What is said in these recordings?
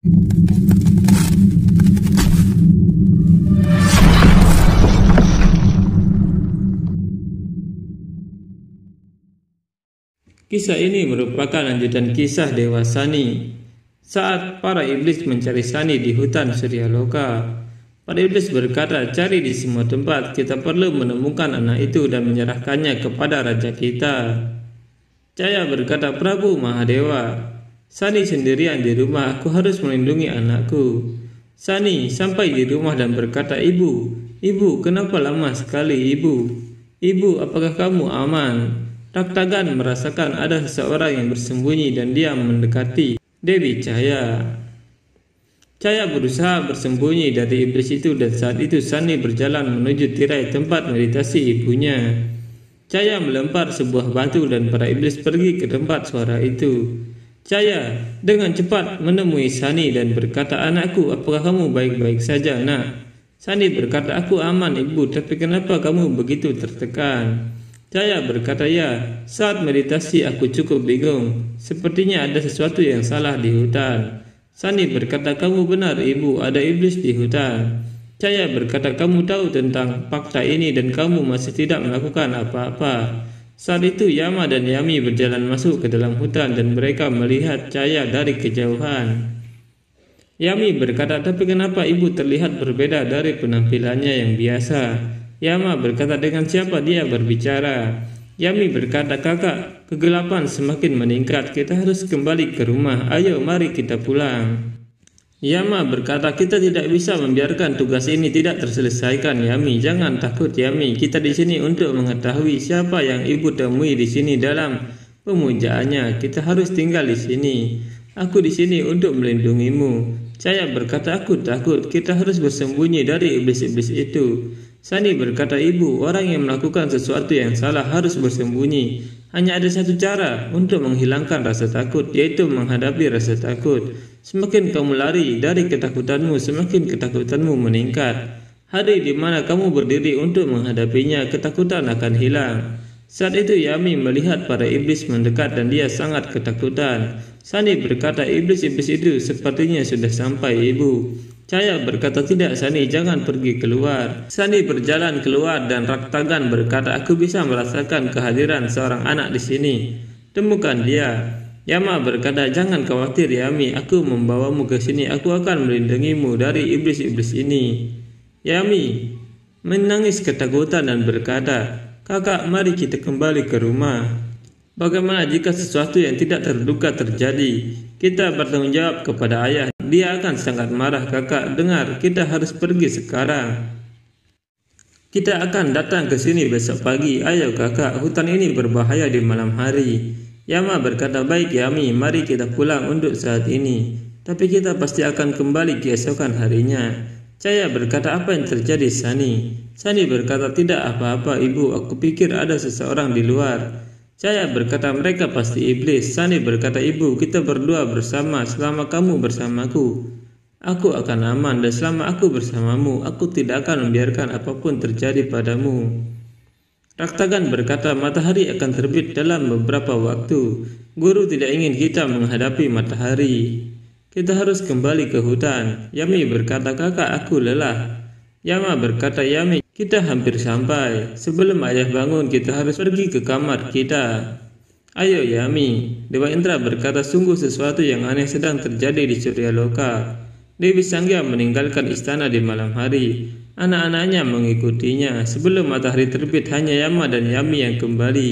Kisah ini merupakan lanjutan kisah Dewa Sani. Saat para iblis mencari Sani di hutan Suryaloka, para iblis berkata, "Cari di semua tempat, kita perlu menemukan anak itu dan menyerahkannya kepada raja kita." Cahaya berkata, "Prabu Mahadewa, Sani sendirian di rumah, aku harus melindungi anakku." Sani sampai di rumah dan berkata, Ibu, kenapa lama sekali Ibu? Ibu, apakah kamu aman?" Raktagan merasakan ada seseorang yang bersembunyi dan dia mendekati Dewi Cahaya. Cahaya berusaha bersembunyi dari iblis itu dan saat itu Sani berjalan menuju tirai tempat meditasi ibunya. Cahaya melempar sebuah batu dan para iblis pergi ke tempat suara itu. Cahaya dengan cepat menemui Sani dan berkata, "Anakku, apakah kamu baik-baik saja, Nak?" Sani berkata, "Aku aman, Ibu, tapi kenapa kamu begitu tertekan?" Cahaya berkata, "Ya, saat meditasi aku cukup bingung. Sepertinya ada sesuatu yang salah di hutan." Sani berkata, "Kamu benar, Ibu, ada iblis di hutan." Cahaya berkata, "Kamu tahu tentang fakta ini dan kamu masih tidak melakukan apa-apa." Saat itu Yama dan Yami berjalan masuk ke dalam hutan dan mereka melihat Cahaya dari kejauhan. Yami berkata, "Tapi kenapa Ibu terlihat berbeda dari penampilannya yang biasa?" Yama berkata, "Dengan siapa dia berbicara?" Yami berkata, "Kakak, kegelapan semakin meningkat, kita harus kembali ke rumah, ayo mari kita pulang." Yama berkata, "Kita tidak bisa membiarkan tugas ini tidak terselesaikan, Yami. Jangan takut, Yami. Kita di sini untuk mengetahui siapa yang Ibu temui di sini dalam pemujaannya. Kita harus tinggal di sini. Aku di sini untuk melindungimu." Cahaya berkata, "Aku takut. Kita harus bersembunyi dari iblis-iblis itu." Sani berkata, "Ibu, orang yang melakukan sesuatu yang salah harus bersembunyi. Hanya ada satu cara untuk menghilangkan rasa takut, yaitu menghadapi rasa takut. Semakin kamu lari dari ketakutanmu, semakin ketakutanmu meningkat. Hari di mana kamu berdiri untuk menghadapinya, ketakutan akan hilang." Saat itu Yami melihat para iblis mendekat dan dia sangat ketakutan. Sani berkata, "Iblis-iblis itu sepertinya sudah sampai, Ibu." Cahaya berkata, "Tidak, Sani, jangan pergi keluar." Sani berjalan keluar dan Raktagan berkata, "Aku bisa merasakan kehadiran seorang anak di sini. Temukan dia." Yama berkata, "Jangan khawatir, Yami, aku membawamu ke sini. Aku akan melindungimu dari iblis-iblis ini." Yami menangis ketakutan dan berkata, "Kakak, mari kita kembali ke rumah. Bagaimana jika sesuatu yang tidak terduga terjadi? Kita bertanggung jawab kepada ayah. Dia akan sangat marah, Kakak. Dengar, kita harus pergi sekarang. Kita akan datang ke sini besok pagi. Ayo, Kakak, hutan ini berbahaya di malam hari." Yama berkata, "Baik, Yami, mari kita pulang untuk saat ini. Tapi kita pasti akan kembali keesokan harinya." Cahaya berkata, "Apa yang terjadi, Sani?" Sani berkata, "Tidak apa-apa, Ibu. Aku pikir ada seseorang di luar." Cahaya berkata, "Mereka pasti iblis." Sani berkata, "Ibu, kita berdua bersama. Selama kamu bersamaku, aku akan aman, dan selama aku bersamamu, aku tidak akan membiarkan apapun terjadi padamu." Raktagan berkata, "Matahari akan terbit dalam beberapa waktu. Guru tidak ingin kita menghadapi matahari. Kita harus kembali ke hutan." Yami berkata, "Kakak, aku lelah." Yama berkata, "Yami, kita hampir sampai. Sebelum ayah bangun, kita harus pergi ke kamar kita. Ayo, Yami." Dewa Indra berkata, "Sungguh sesuatu yang aneh sedang terjadi di Suryaloka." Dewi Sangya meninggalkan istana di malam hari. Anak-anaknya mengikutinya. Sebelum matahari terbit, hanya Yama dan Yami yang kembali.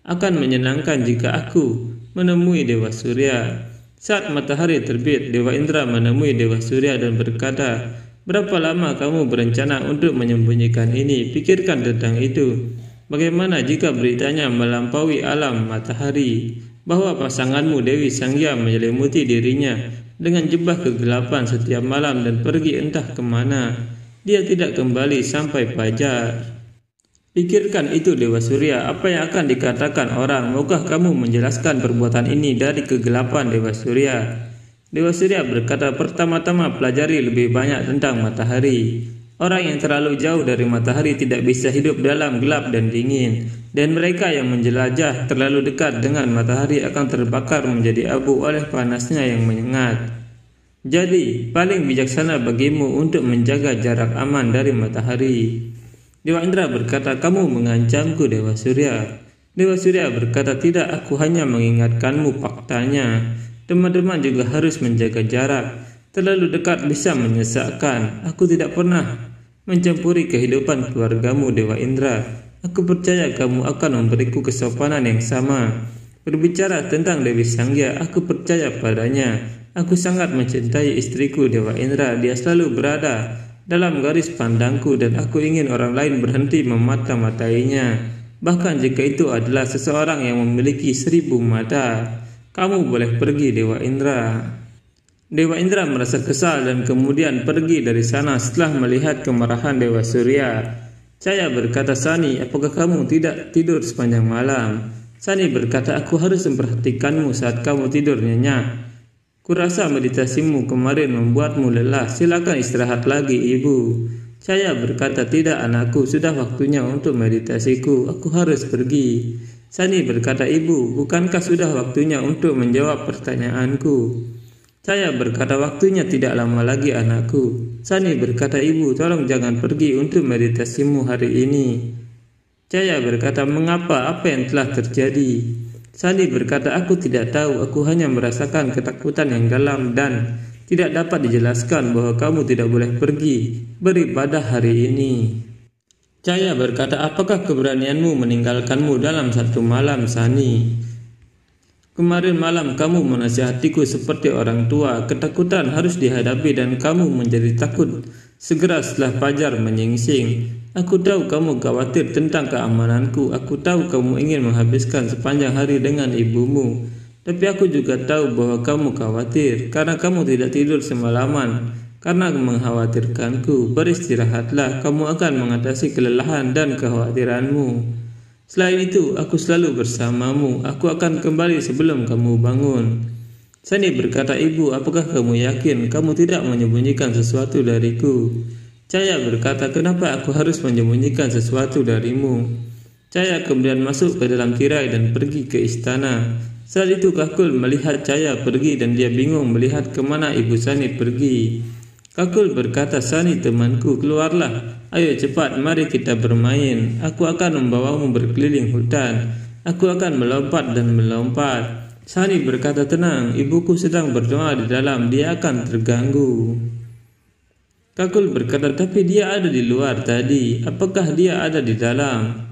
Akan menyenangkan jika aku menemui Dewa Surya. Saat matahari terbit, Dewa Indra menemui Dewa Surya dan berkata, "Berapa lama kamu berencana untuk menyembunyikan ini? Pikirkan tentang itu. Bagaimana jika beritanya melampaui alam matahari, bahwa pasanganmu Dewi Sangya menyelimuti dirinya dengan jubah kegelapan setiap malam dan pergi entah kemana. Dia tidak kembali sampai fajar." Pikirkan itu, Dewa Surya. Apa yang akan dikatakan orang? Maukah kamu menjelaskan perbuatan ini dari kegelapan, Dewa Surya? Dewa Surya berkata, "Pertama-tama pelajari lebih banyak tentang matahari. Orang yang terlalu jauh dari matahari tidak bisa hidup dalam gelap dan dingin, dan mereka yang menjelajah terlalu dekat dengan matahari akan terbakar menjadi abu oleh panasnya yang menyengat." Jadi, paling bijaksana bagimu untuk menjaga jarak aman dari matahari. Dewa Indra berkata, kamu mengancamku, Dewa Surya. Dewa Surya berkata, tidak, aku hanya mengingatkanmu faktanya. Teman-teman juga harus menjaga jarak. Terlalu dekat bisa menyesakkan. Aku tidak pernah mencampuri kehidupan keluargamu, Dewa Indra. Aku percaya kamu akan memberiku kesopanan yang sama. Berbicara tentang Dewi Sangya, aku percaya padanya. Aku sangat mencintai istriku, Dewa Indra. Dia selalu berada dalam garis pandangku dan aku ingin orang lain berhenti memata-matainya. Bahkan jika itu adalah seseorang yang memiliki 1000 mata. Kamu boleh pergi, Dewa Indra. Dewa Indra merasa kesal dan kemudian pergi dari sana setelah melihat kemarahan Dewa Surya. Cahaya berkata, Sani, apakah kamu tidak tidur sepanjang malam? Sani berkata, aku harus memperhatikanmu saat kamu tidur nyenyak. Kurasa meditasimu kemarin membuatmu lelah. Silakan istirahat lagi, Ibu. Cahaya berkata, tidak anakku, sudah waktunya untuk meditasiku. Aku harus pergi. Sani berkata, Ibu, bukankah sudah waktunya untuk menjawab pertanyaanku? Cahaya berkata, waktunya tidak lama lagi anakku. Sani berkata, Ibu, tolong jangan pergi untuk meditasimu hari ini. Cahaya berkata, mengapa? Apa yang telah terjadi? Sani berkata, aku tidak tahu, aku hanya merasakan ketakutan yang dalam dan tidak dapat dijelaskan bahwa kamu tidak boleh pergi beribadah hari ini. Cahaya berkata, apakah keberanianmu meninggalkanmu dalam satu malam, Sani? Kemarin malam kamu menasihatiku seperti orang tua. Ketakutan harus dihadapi dan kamu menjadi takut segera setelah fajar menyingsing. Aku tahu kamu khawatir tentang keamananku. Aku tahu kamu ingin menghabiskan sepanjang hari dengan ibumu. Tapi aku juga tahu bahwa kamu khawatir karena kamu tidak tidur semalaman. Karena mengkhawatirkanku, beristirahatlah. Kamu akan mengatasi kelelahan dan kekhawatiranmu. Selain itu, aku selalu bersamamu. Aku akan kembali sebelum kamu bangun. Sani berkata, Ibu, apakah kamu yakin kamu tidak menyembunyikan sesuatu dariku? Cahaya berkata, kenapa aku harus menyembunyikan sesuatu darimu? Cahaya kemudian masuk ke dalam tirai dan pergi ke istana. Saat itu Kakul melihat Cahaya pergi dan dia bingung melihat kemana Ibu Sani pergi. Kakul berkata, Sani temanku, keluarlah. Ayo cepat, mari kita bermain. Aku akan membawamu berkeliling hutan. Aku akan melompat dan melompat. Sani berkata, tenang, ibuku sedang berdoa di dalam, dia akan terganggu. Kakul berkata, tapi dia ada di luar tadi. Apakah dia ada di dalam?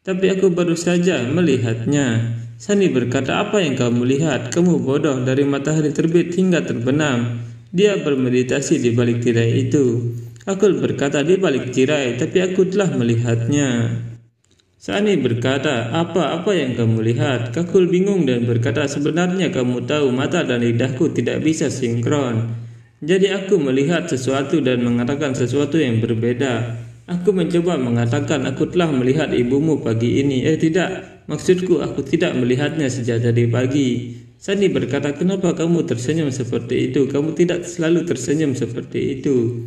Tapi aku baru saja melihatnya. Sani berkata, apa yang kamu lihat? Kamu bodoh, dari matahari terbit hingga terbenam. Dia bermeditasi di balik tirai itu. Kakul berkata, di balik tirai, tapi aku telah melihatnya. Sani berkata, apa yang kamu lihat? Kakul bingung dan berkata, sebenarnya kamu tahu mata dan lidahku tidak bisa sinkron. Jadi aku melihat sesuatu dan mengatakan sesuatu yang berbeda. Aku mencoba mengatakan aku telah melihat ibumu pagi ini. Tidak, maksudku aku tidak melihatnya sejak tadi pagi. Sani berkata, kenapa kamu tersenyum seperti itu? Kamu tidak selalu tersenyum seperti itu.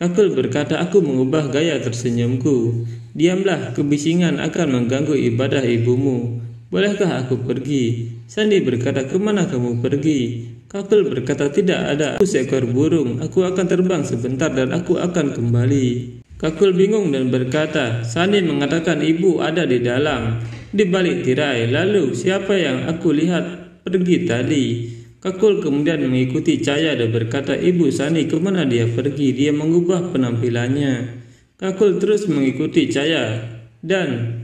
Kakul berkata, aku mengubah gaya tersenyumku. Diamlah, kebisingan akan mengganggu ibadah ibumu. Bolehkah aku pergi? Sani berkata, kemana kamu pergi? Kakul berkata, tidak ada, aku seekor burung. Aku akan terbang sebentar dan aku akan kembali. Kakul bingung dan berkata, Sani mengatakan ibu ada di dalam, di balik tirai. Lalu siapa yang aku lihat pergi tadi? Kakul kemudian mengikuti Cahaya dan berkata, ibu Sani kemana dia pergi? Dia mengubah penampilannya. Kakul terus mengikuti Cahaya dan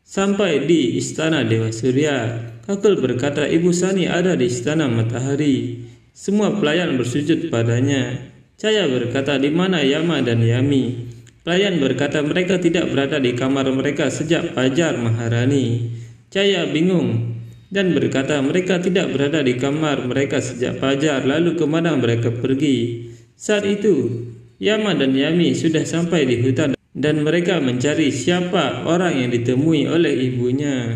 sampai di istana Dewa Surya. Kakul berkata, ibu Sani ada di istana matahari. Semua pelayan bersujud padanya. Cahaya berkata, di mana Yama dan Yami? Pelayan berkata, mereka tidak berada di kamar mereka sejak fajar, Maharani. Cahaya bingung dan berkata, mereka tidak berada di kamar mereka sejak fajar. Lalu kemana mereka pergi? Saat itu Yama dan Yami sudah sampai di hutan dan mereka mencari siapa orang yang ditemui oleh ibunya.